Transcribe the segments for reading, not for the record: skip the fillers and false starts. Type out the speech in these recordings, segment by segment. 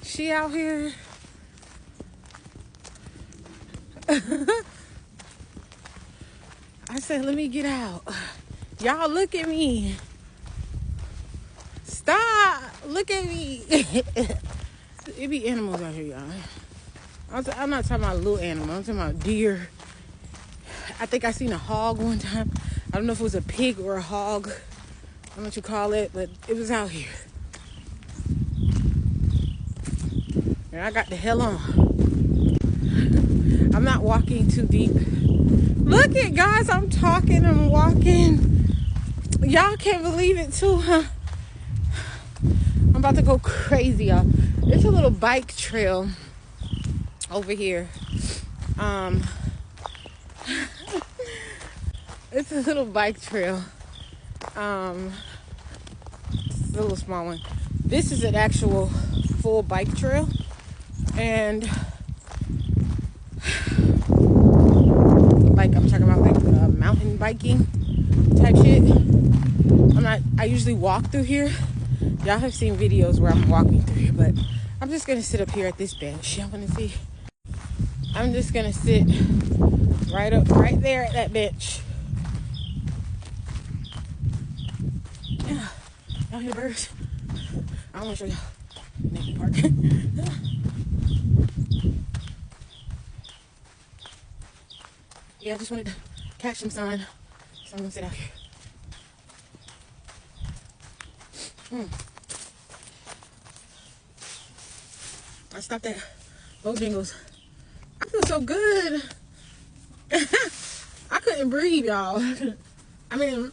She out here. I said, let me get out. Y'all look at me. Stop. Look at me. It be animals out here, y'all. I'm not talking about a little animal. I'm talking about deer. I think I seen a hog one time. I don't know if it was a pig or a hog. I don't know what you call it, but it was out here. And I got the hell on. I'm not walking too deep. Look at, guys, I'm talking, I'm walking. Y'all can't believe it too, huh? I'm about to go crazy, y'all. It's a little bike trail over here. It's a little bike trail. It's a little small one. This is an actual full bike trail. And like I'm talking about like mountain biking type shit. I usually walk through here. Y'all have seen videos where I'm walking through here, but I'm just gonna sit up here at this bench. Y'all wanna see? I'm just gonna sit right there at that bench. Yeah, y'all hear the birds? I wanna show y'all Navy Park. Yeah, I just wanted to catch some sun, so I'm gonna sit out here. I stopped at Bojangles. I feel so good. I couldn't breathe, y'all. I mean,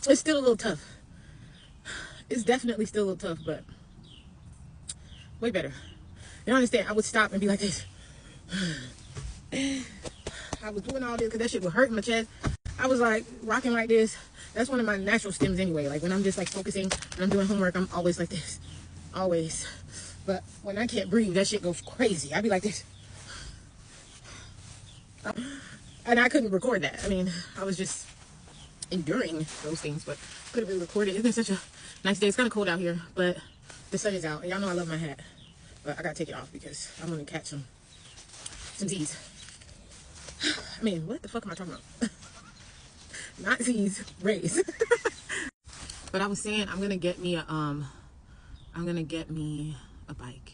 it's still a little tough. It's definitely still a little tough, but way better. You don't understand? I would stop and be like this. I was doing all this because that shit was hurting my chest. I was like rocking like this. That's one of my natural stems anyway. Like when I'm just like focusing and I'm doing homework, I'm always like this. Always. But when I can't breathe, that shit goes crazy. I'd be like this. And I couldn't record that. I mean, I was just enduring those things, but could have been recorded. It's been such a nice day. It's kind of cold out here, but the sun is out. And y'all know I love my hat. But I gotta take it off because I'm gonna catch some Z's. I mean, what the fuck am I talking about? Not Z's, rays. But I was saying I'm gonna get me a bike.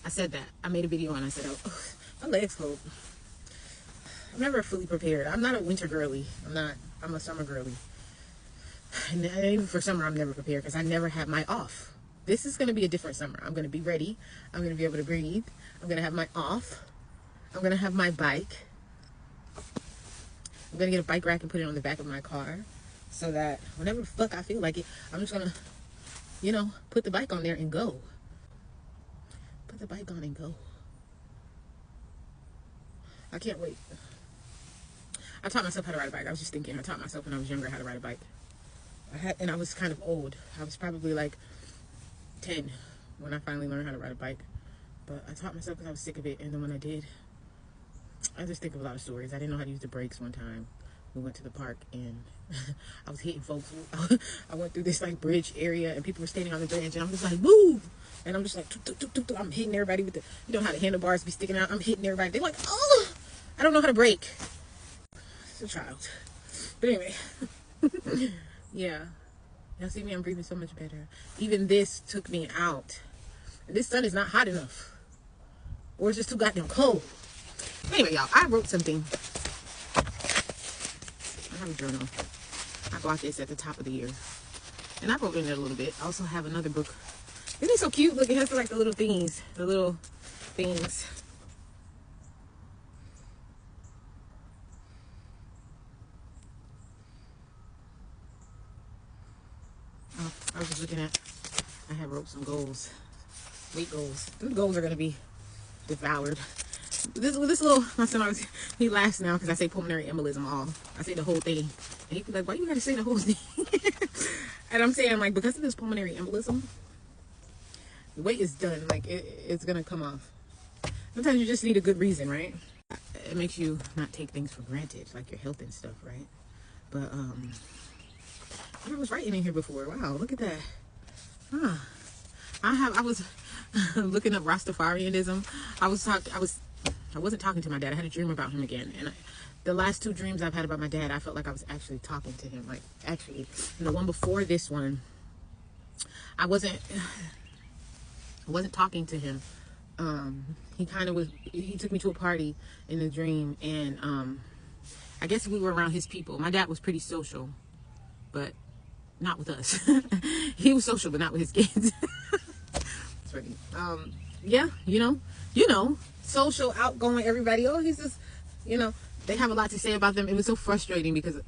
I said that. I made a video and I said, oh, my legs cold. I'm never fully prepared. I'm not a winter girly. I'm a summer girly. And even for summer, I'm never prepared because I never have my off. This is going to be a different summer. I'm going to be ready. I'm going to be able to breathe. I'm going to have my off. I'm going to have my bike. I'm going to get a bike rack and put it on the back of my car so that whenever the fuck I feel like it, I'm just going to, you know, put the bike on there and go. Put the bike on and go. I can't wait. I taught myself how to ride a bike. I was just thinking, I taught myself when I was younger how to ride a bike. And I was kind of old. I was probably like 10 when I finally learned how to ride a bike. But I taught myself because I was sick of it. And then when I did, I just think of a lot of stories. I didn't know how to use the brakes one time. We went to the park and I was hitting folks. I went through this like bridge area and people were standing on the bridge and I'm just like, move! And I'm just like, I'm hitting everybody with the, you know how the handlebars be sticking out? I'm hitting everybody. They're like, oh! I don't know how to brake. It's a child. But anyway. Yeah. Y'all see me? I'm breathing so much better. Even this took me out. This sun is not hot enough. Or it's just too goddamn cold. Anyway, y'all, I wrote something. I have a journal. I bought this at the top of the year. And I wrote in it a little bit. I also have another book. Isn't it so cute? Look, it has like the little things. The little things. Oh, I was just looking at, I have wrote some goals. Weight goals. Those goals are going to be devoured. This little, my son always, he laughs now because I say pulmonary embolism all. I say the whole thing. And he'd be like, why you got to say the whole thing? And I'm saying, like, because of this pulmonary embolism, the weight is done. Like, it's going to come off. Sometimes you just need a good reason, right? It makes you not take things for granted, like your health and stuff, right? But, I was writing in here before. Wow, look at that. Huh. I was looking up Rastafarianism. I wasn't talking to my dad. I had a dream about him again, and the last two dreams I've had about my dad, I felt like I was actually talking to him. Like, actually, and the one before this one, I wasn't talking to him. He kind of was. He took me to a party in the dream, and I guess we were around his people. My dad was pretty social, but not with us. He was social, but not with his kids. It's funny. Yeah, you know, social, outgoing, everybody. Oh, he's just, they have a lot to say about them. It was so frustrating because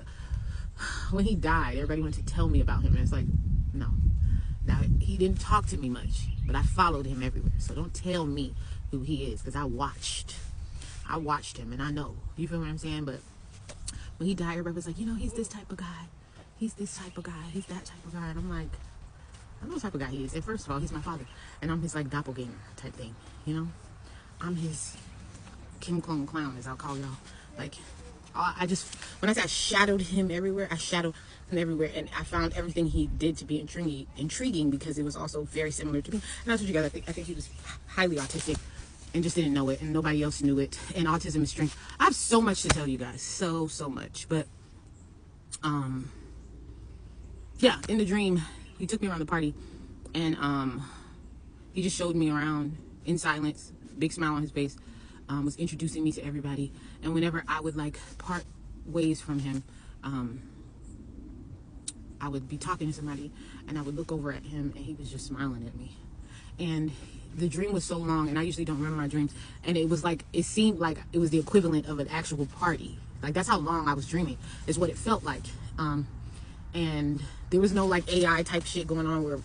when he died, everybody wanted to tell me about him. And it's like, no. Now, he didn't talk to me much, but I followed him everywhere. So don't tell me who he is, because I watched him, and I know. You feel what I'm saying? But when he died, everybody was like, he's this type of guy. He's this type of guy. He's that type of guy. And I'm like, I know what type of guy he is. And first of all, he's my father. And I'm his, like, doppelganger type thing, I'm his Kim Clone Clown, as I'll call y'all. Like, when I say I shadowed him everywhere, I shadowed him everywhere. And I found everything he did to be intriguing because it was also very similar to me. And that's what you guys, I think he was highly autistic and just didn't know it. And nobody else knew it. And autism is strange. I have so much to tell you guys. So much. But, yeah, in the dream, he took me around the party, and he just showed me around in silence, big smile on his face, was introducing me to everybody. And whenever I would like part ways from him, I would be talking to somebody, and I would look over at him, and he was just smiling at me. And the dream was so long, and I usually don't remember my dreams, and it seemed like it was the equivalent of an actual party. Like, that's how long I was dreaming, is what it felt like. And there was no like AI type shit going on where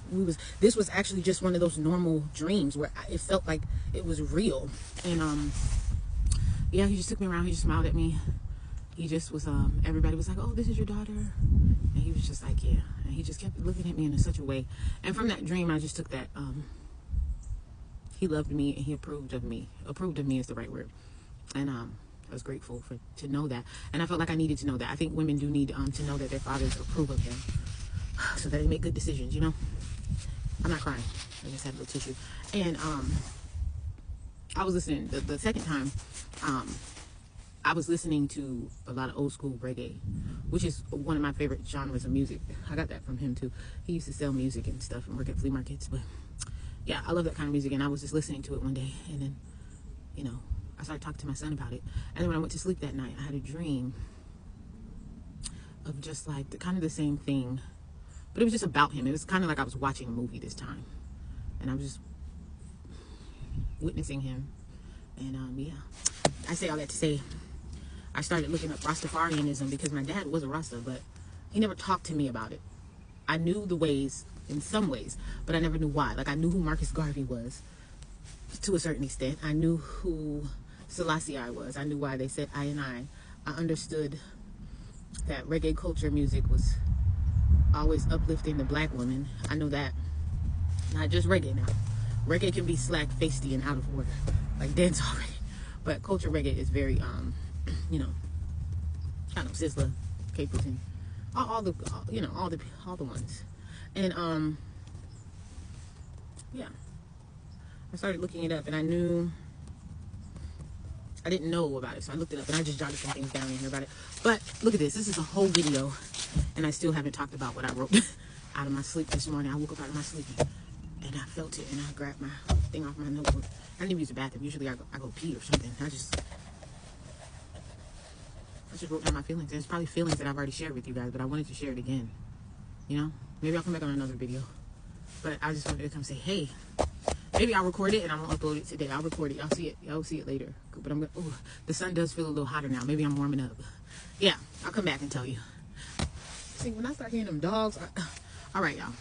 this was actually just one of those normal dreams where it felt like it was real. And yeah, he just took me around. He just smiled at me. He just was everybody was like, oh, this is your daughter. And he was just like, yeah. And he just kept looking at me in such a way. And from that dream, I just took that he loved me and he approved of me. Approved of me is the right word. And I was grateful to know that. And I felt like I needed to know that. I think women do need to know that their fathers approve of them so that they make good decisions, I'm not crying. I just had a little tissue. And I was listening, the second time, I was listening to a lot of old school reggae, which is one of my favorite genres of music. I got that from him too. He used to sell music and stuff and work at flea markets. But yeah, I love that kind of music. And I was just listening to it one day. And then, I started talking to my son about it. And then when I went to sleep that night, I had a dream of just like kind of the same thing, but it was just about him. It was kind of like I was watching a movie this time, and I was just witnessing him. And yeah, I say all that to say I started looking up Rastafarianism because my dad was a Rasta, but he never talked to me about it. I knew the ways in some ways, but I never knew why. Like, I knew who Marcus Garvey was to a certain extent. I knew who Selassie I was. I knew why they said I and I. I understood that reggae culture music was always uplifting the black woman. I know that. Not just reggae now. Reggae can be slack, feisty, and out of order, like dance already. But culture reggae is very, I don't know, Sizzla, Capleton, all the ones. And yeah, I started looking it up, and I didn't know about it, so I looked it up, and I just jotted some things down in here about it. But look at this. This is a whole video, and I still haven't talked about what I wrote out of my sleep this morning. I woke up out of my sleep, and I felt it, and I grabbed my thing off my notebook. I didn't even use the bathroom. Usually I go pee or something. I just wrote down my feelings. And it's probably feelings that I've already shared with you guys, but I wanted to share it again. Maybe I'll come back on another video. But I just wanted to come say, hey. Maybe I'll record it and I won't upload it today. I'll record it. Y'all see it later. But the sun does feel a little hotter now. Maybe I'm warming up. Yeah, I'll come back and tell you. See, when I start hearing them dogs, all right, y'all.